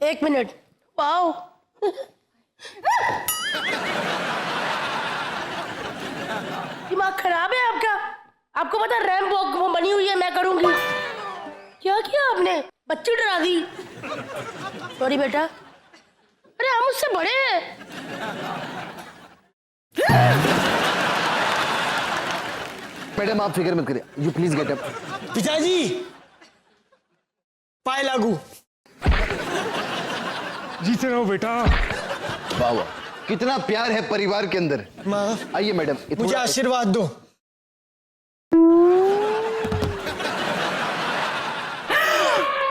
1 minute. Wow दिमाग खराब है आपका। आपको पता रैंप वॉक वो बनी हुई है, मैं करूंगी। क्या किया आपने? बच्ची डरा दी। सॉरी बेटा। अरे हम उससे बड़े हैं। मैडम आप फिक्र मत करिए, यू प्लीज गेट अप। पिताजी पाए लागू। जीते रहो बेटा। वाह वाह, कितना प्यार है परिवार के अंदर। माँ आइए मैडम, मुझे आशीर्वाद दो।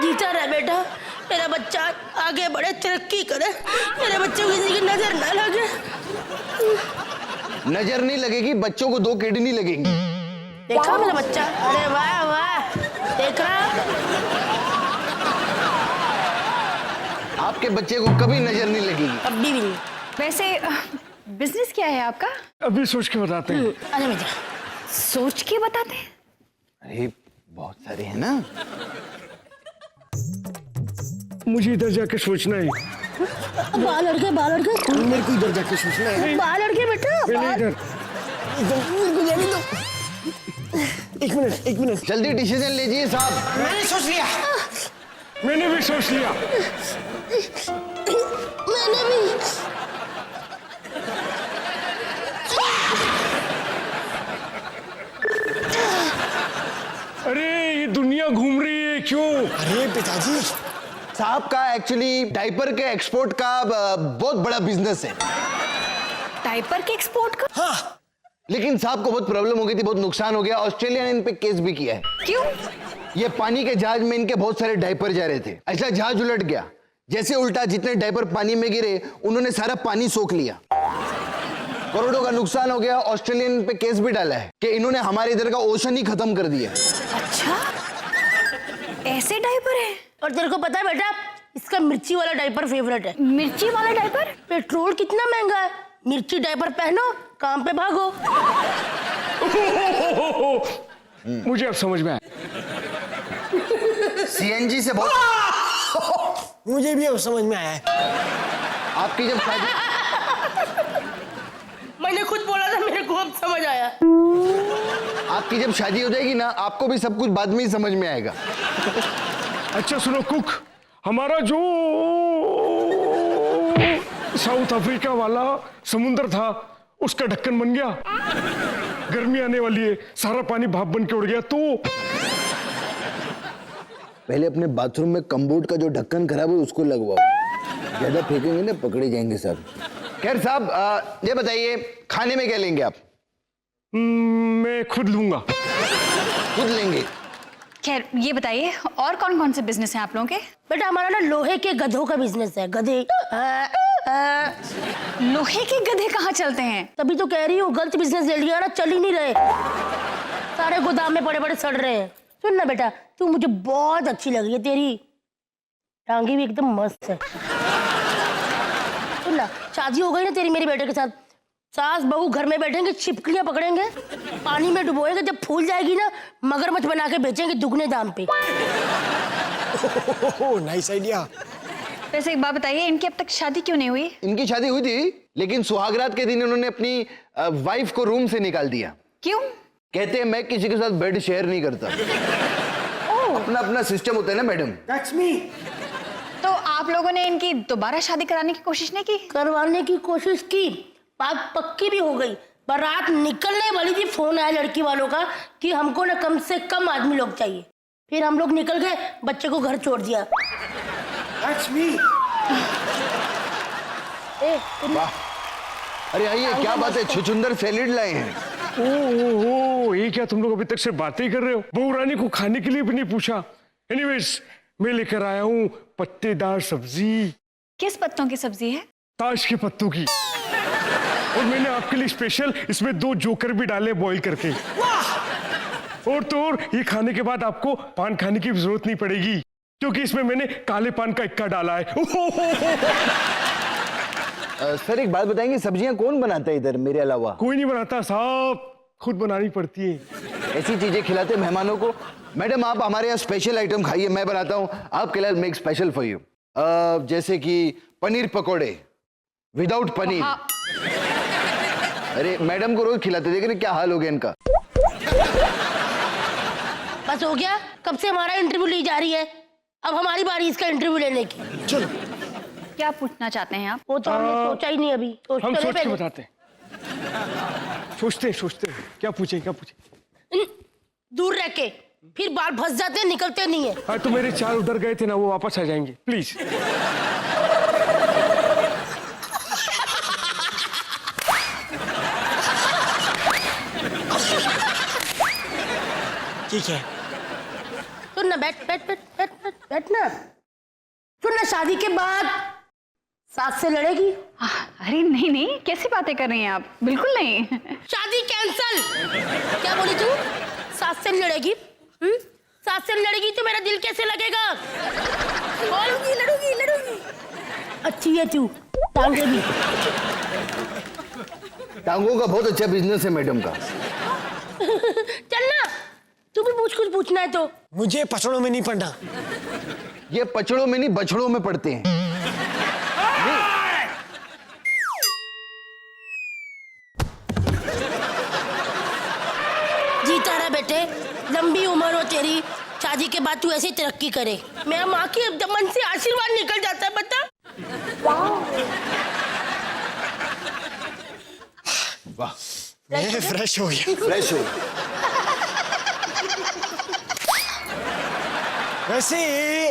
जीता रहा बेटा, मेरा बच्चा आगे बढ़े, तरक्की करे, मेरे बच्चे को किसी की नजर ना लगे। नजर नहीं लगेगी, बच्चों को 2 किडनी लगेंगी। देखा मेरा बच्चा? अरे वाह वाह, देखा। आपके बच्चे को कभी नजर नहीं लगेगी। कभी भी नहीं। वैसे बिजनेस क्या है आपका? अभी सोच के बताते हैं। अरे बेटा सोच के बताते हैं। अरे बहुत सारे हैं ना। मुझे इधर जाके सोचना है। बाल लड़के, बाल लड़के, मेरे को इधर जाके सोचना है। बाल लड़के बेटा। पहले इधर। मेरे को जाने दो। एक मिनट जल्दी डिसीजन लीजिए साहब। मैंने सोच लिया। मैंने भी सोच लिया। मैंने भी। अरे ये दुनिया घूम रही है क्यों? अरे पिताजी साहब का एक्चुअली डायपर के एक्सपोर्ट का बहुत बड़ा बिजनेस है। डायपर के एक्सपोर्ट का? हाँ लेकिन साहब को बहुत प्रॉब्लम हो गई थी, बहुत नुकसान हो गया। ऑस्ट्रेलिया ने इन पे केस भी किया है। क्यों? ये पानी के जहाज में इनके बहुत सारे डायपर जा रहे थे। ऐसा जहाज उलट गया, जैसे उल्टा जितने डायपर पानी में गिरे उन्होंने सारा पानी सोख लिया। करोड़ों का नुकसान हो गया। ऑस्ट्रेलिया ने इन पे केस भी डाला है कि इन्होंने हमारे इधर का ओशन ही खत्म कर दिया। अच्छा ऐसे डायपर है? और तेरे को पता है बेटा, इसका मिर्ची वाला डायपर फेवरेट है। मिर्ची वाला डायपर? पेट्रोल कितना महंगा है, मिर्ची डायपर पहनो, काम पे भागो। मुझे अब समझ में आया। सीएनजी से बहुत। मुझे भी अब समझ में आया है। आपकी जब शादी, मैंने खुद बोला था, मेरे को अब समझ आया। आपकी जब शादी हो जाएगी ना, आपको भी सब कुछ बाद में ही समझ में आएगा। अच्छा सुनो कुक, हमारा जो साउथ अफ्रीका वाला समुद्र था उसका ढक्कन बन गया। गर्मी आने वाली है, सारा पानी भाप बन के उड़ गया तो पहले अपने बाथरूम में कम्बोर्ड का जो ढक्कन खराब है उसको लगवाओ। ज्यादा फेंकेंगे ना पकड़े जाएंगे सब। खैर साहब ये बताइए खाने में क्या लेंगे आप? मैं खुद लूंगा। खुद लेंगे? खैर ये बताइए और कौन कौन से बिजनेस हैं आप लोगों के? बेटा हमारा ना लोहे के गधों का बिजनेस है। गधे लोहे के गधे कहाँ चलते हैं? तभी तो कह रही हूँ, गलत बिजनेस ले लिया ना, चल ही नहीं रहे, सारे गोदाम में बड़े बड़े सड़ रहे हैं। सुन ना बेटा, तू मुझे बहुत अच्छी लग रही है, तेरी टांगी भी एकदम मस्त है। सुन ना, शादी हो गई ना तेरी मेरे बेटे के साथ, सास बहू घर में बैठेंगे, छिपकलियां पकड़ेंगे, पानी में डुबोएंगे, जब फूल जाएगी ना मगरमच्छ बना के बेचेंगे दुगने दाम पे। Nice idea. वैसे एक बात बताइए, इनकी अब तक शादी क्यों नहीं हुई? इनकी शादी हुई थी, लेकिन सुहागरात के दिन उन्होंने अपनी वाइफ को रूम से निकाल दिया। क्यों? कहते हैं मैं किसी के साथ बेड शेयर नहीं करता। अपना अपना सिस्टम होता है ना मैडम। That's me. तो आप लोगों ने इनकी दोबारा शादी कराने की कोशिश नहीं की? करवाने की कोशिश की, बात पक्की भी हो गई, बारात निकलने वाली थी, फोन आया लड़की वालों का कि हमको ना कम से कम आदमी लोग चाहिए। फिर हम लोग निकल गए, बच्चे को घर छोड़ दिया। That's me. वाह, अरे आइए, क्या बात है, छुचुंदर सैलेड लाए हैं। ओ, ये क्या तुम लोग अभी तक से बातें कर रहे हो? बहू रानी को खाने के लिए भी नहीं पूछा। एनीवेज मैं लेकर आया हूँ पत्तेदार सब्जी। किस पत्तों की सब्जी है? ताश के पत्तों की। और मैंने आपके लिए स्पेशल इसमें 2 जोकर भी डाले बॉईल करके। और तो और ये खाने के बाद आपको पान खाने की जरूरत नहीं पड़ेगी, क्योंकि इसमें मैंने काले पान का इक्का डाला है। सर एक बात बताएंगे, सब्जियां कौन बनाता है इधर मेरे अलावा? कोई नहीं बनाता साहब, खुद बनानी पड़ती है। ऐसी चीजें खिलाते मेहमानों को। मैडम आप हमारे यहाँ स्पेशल आइटम खाइए, मैं बनाता हूँ आपके लिए, मेक स्पेशल फॉर यू। जैसे कि पनीर पकोड़े विदाउट पनीर। अरे मैडम को रोज खिलाते, देख रहे क्या हाल हो गया इनका। बस हो गया, कब से हमारा इंटरव्यू ली जा रही है, अब हमारी बारी इसका इंटरव्यू लेने की। चलो। क्या पूछना चाहते हैं आप? वो तो हमने सोचा ही नहीं अभी। हम सोचते सोच के पहले। बताते हैं। सोचते हैं क्या पूछे। दूर रह के, फिर बाल फंस जाते हैं, निकलते नहीं है। हाँ, तो मेरे 4 उधर गए थे ना, वो वापस आ जाएंगे प्लीज। ठीक है। सुन ना, बैठ ना। सुन ना, शादी के बाद सास से लड़ेगी? अरे नहीं नहीं, कैसी बातें कर रही हैं आप? बिल्कुल नहीं। शादी कैंसल। क्या बोली तू? सास से लड़ेगी? सास से लड़ेगी तो मेरा दिल कैसे लगेगा? लड़ूंगी। अच्छी है तू, टांगे भी। टांगों का बहुत अच्छा बिजनेस है मैडम का। चल ना, तू भी कुछ पूछना है तो। मुझे पसड़ों में नहीं पड़ना। ये पचड़ों में नहीं बछड़ों में पड़ते हैं। जीता रहा बेटे, लंबी उम्र हो तेरी, शादी के बाद तू ऐसे ही तरक्की करे। मेरा माँ के मन से आशीर्वाद निकल जाता है, बता। वाह, मैं फ्रेश हो गया। फ्रेश हो। वैसे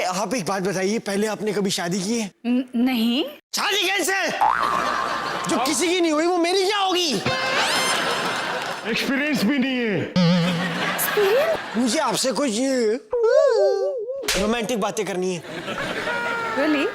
आप एक बात बताइए, पहले आपने कभी शादी की है? नहीं। शादी कैंसिल। जो किसी की नहीं हुई वो मेरी क्या होगी? एक्सपीरियंस भी नहीं है। मुझे आपसे कुछ रोमांटिक बातें करनी है। Really?